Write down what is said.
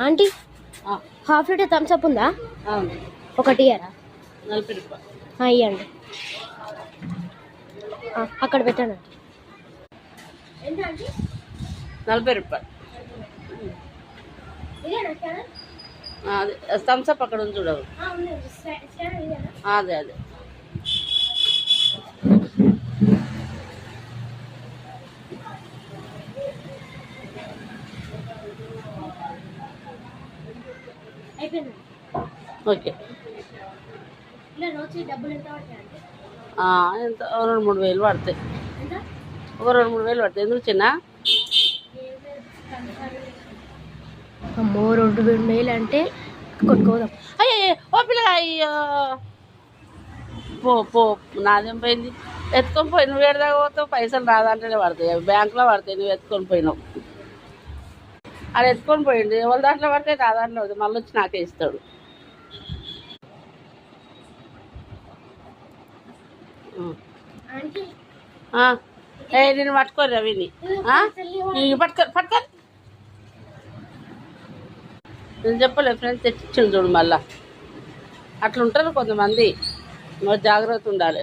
Aunty half litre Thums Up ఉందా? ఒకటి ఇయ్యరా? 40 రూపాయలు ఇవ్వండి. అక్కడ పెట్టండి. 40 రూపాయలు. అదే థమ్స్ అప్ అక్కడ ఉంది చూడవు. అదే అదే ఓకే. ఎంత 2-3 వేలు పడతాయి. ఒక 2-3 వేలు పడతాయి. ఎందుకు చిన్న? అమ్మో 2 వేలు అంటే కొట్టుకోదాం. అయ్యో ఓ పిల్లగా, అయ్యో పో పో, నాదేం పోయింది? ఎత్తుకొని పోయి నువ్వు ఏడదాకా పోతావు. పైసలు రాదంటేనే పడతాయి, అవి బ్యాంకులో పడతాయి. నువ్వు ఎత్తుకొని పోయినావు, అది ఎత్తుకొని పోయింది. ఎవరి దాంట్లో పడితే నా దాంట్లో పడుతుంది. మళ్ళీ వచ్చి నాకే ఇస్తాడు. నేను పట్టుకోరు రవిని, పట్టుకొని నేను చెప్పలేదు. ఫ్రెండ్స్ తెచ్చిచ్చింది చూడు. మళ్ళా అట్లా ఉంటారు కొంతమంది, మరి జాగ్రత్త ఉండాలి.